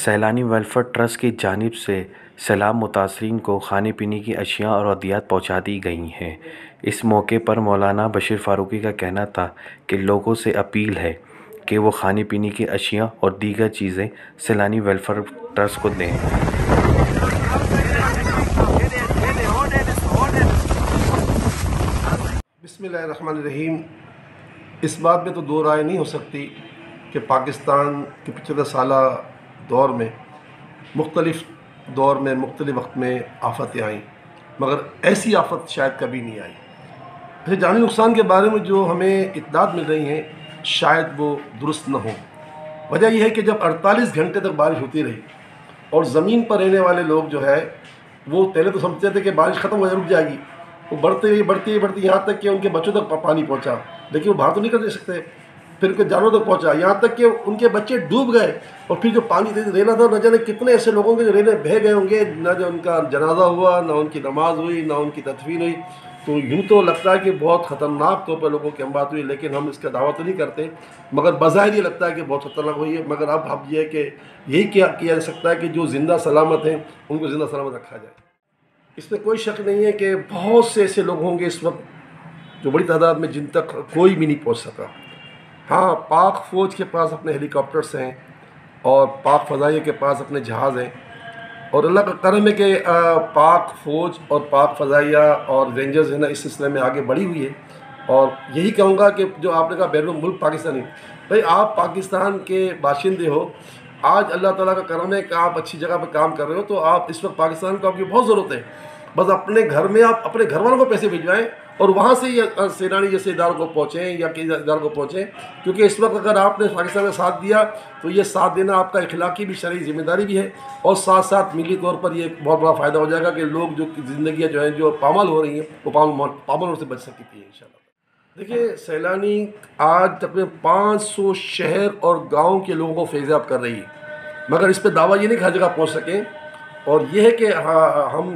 Saylani welfare trust کی جانب سے سیلاب متاثرین کو کھانے پینے کی اشیاء اور عطیات پہنچا دی گئی ہیں۔ اس موقع پر مولانا بشیر فاروقی کا کہنا تھا کہ لوگوں سے اپیل ہے کہ وہ کھانے پینے کی اشیاء اور دیگر چیزیں سیلانی ویلفیئر ٹرسٹ کو دیں۔ بسم اللہ الرحمن الرحیم۔ اس بات میں تو دو رائے نہیں ہو سکتی کہ پاکستان کے 75 سالہ دور میں مختلف دور میں مختلف وقت میں آفتیں آئیں، مگر ایسی آفت شاید کبھی نہیں آئی۔ ایسے جانی نقصان کے بارے میں جو ہمیں اطلاعات مل رہی ہیں شاید وہ درست نہ ہوں۔ وجہ یہ ہے کہ جب 48 گھنٹے تک بارش ہوتی رہی اور زمین پر رہنے والے لوگ جو ہے وہ پہلے تو سمجھتے تھے کہ بارش ختم ہو جائے، رک جائے گی، وہ بڑھتی یہاں تک کہ ان کے بچوں تک پانی پہنچا، لیکن وہ باہر تو نہیں کر سکتے، پھر ان کے جانوروں تک پہنچا، یہاں تک کہ ان کے بچے ڈوب گئے، اور پھر جو پانی رہنا تھا، نہ جانے کتنے ایسے لوگوں کے جو رہنے بہہ گئے ہوں گے، نہ جو ان کا جنازہ ہوا، نہ ان کی نماز ہوئی، نہ ان کی تدفین ہوئی۔ تو یوں تو لگتا ہے کہ بہت خطرناک طور پر لوگوں کی اموات ہوئی، لیکن ہم اس کا دعویٰ تو نہیں کرتے، مگر بظاہر یہ لگتا ہے کہ بہت خطرناک ہوئی ہے۔ مگر اب یہ ہے کہ یہی کیا جا سکتا ہے کہ جو زندہ سلامت ہیں ان کو زندہ سلامت رکھا جائے۔ اس میں کوئی شک نہیں ہے کہ بہت سے ایسے لوگ ہوں گے اس وقت جو بڑی تعداد میں جن تک کوئی بھی نہیں پہنچ سکا۔ ہاں، پاک فوج کے پاس اپنے ہیلی کاپٹرس ہیں اور پاک فضائیہ کے پاس اپنے جہاز ہیں، اور اللہ کا کرم ہے کہ پاک فوج اور پاک فضائیہ اور رینجرز ہیں نا اس سلسلے میں آگے بڑھی ہوئی ہے۔ اور یہی کہوں گا کہ جو آپ نے کہا بیرون ملک پاکستانی، بھائی آپ پاکستان کے باشندے ہو، آج اللہ تعالیٰ کا کرم ہے کہ آپ اچھی جگہ پہ کام کر رہے ہو، تو آپ اس وقت پاکستان کو آپ کی بہت ضرورت ہے۔ بس اپنے گھر میں آپ اپنے گھر والوں کو پیسے بھیجوائیں اور وہاں سے یہ سیلانی جیسے اداروں کو پہنچیں یا کئی اداروں کو پہنچیں، کیونکہ اس وقت اگر آپ نے پاکستان کا ساتھ دیا تو یہ ساتھ دینا آپ کا اخلاقی بھی شرعی ذمہ داری بھی ہے، اور ساتھ ساتھ ملی طور پر یہ ایک بہت بڑا فائدہ ہو جائے گا کہ لوگ جو زندگیاں جو ہیں جو پامال ہو رہی ہیں وہ پامالوں سے بچ سکتی ہیں انشاءاللہ۔ دیکھیے، سیلانی آج تقریباً 500 شہر اور گاؤں کے لوگوں کو فیضیاب کر رہی ہے، مگر اس پہ دعویٰ یہ نہیں کہ ہر جگہ پہنچ سکیں، اور یہ ہے کہ ہم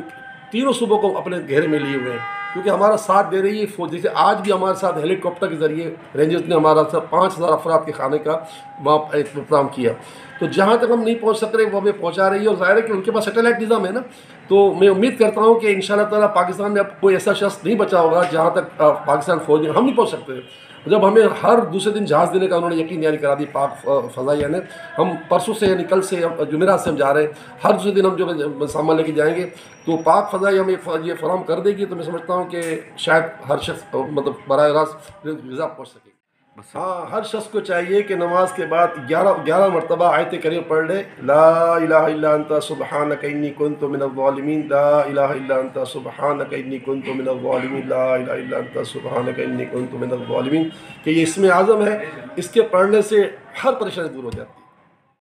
تینوں صوبوں کو اپنے گھیرے میں لیے ہوئے ہیں، کیونکہ ہمارا ساتھ دے رہی ہے فوج۔ جیسے آج بھی ہمارے ساتھ ہیلی کاپٹر کے ذریعے رینجرز نے ہمارا 5000 افراد کے کھانے کا وہاں انتظام کیا، تو جہاں تک ہم نہیں پہنچ سک رہے وہ ہمیں پہنچا رہی ہے، اور ظاہر ہے کہ ان کے پاس سیٹلائٹ نظام ہے نا، تو میں امید کرتا ہوں کہ انشاءاللہ تعالیٰ پاکستان میں اب کوئی ایسا شخص نہیں بچا ہوگا جہاں تک پاکستان فوج میں ہم نہیں پہنچ سکتے۔ جب ہمیں ہر دوسرے دن جہاز دینے کا انہوں نے یقین دہانی کرا دی پاک فضائیہ نے، ہم پرسوں سے یعنی کل سے جمعرات سے ہم جا رہے ہیں، ہر دوسرے دن ہم جو سامان لے کے جائیں گے، تو پاک فضائیہ ہمیں یہ فراہم کر دے گی، تو میں سمجھتا ہوں کہ شاید ہر شخص مطلب براہ راست غذا پہنچ سکے۔ ہاں، ہر شخص کو چاہیے کہ نماز کے بعد 11 مرتبہ آیت کریمہ پڑھ لے، لا الہ الا انت سبحانک انی کنت من الظالمین، لا الہ الا انت سبحانک انی کنت من الظالمین، لا الہ الا انت سبحانک انی کنت من الظالمین، کہ یہ اسم اعظم ہے، اس کے پڑھنے سے ہر پریشانی دور ہو جاتی ہے۔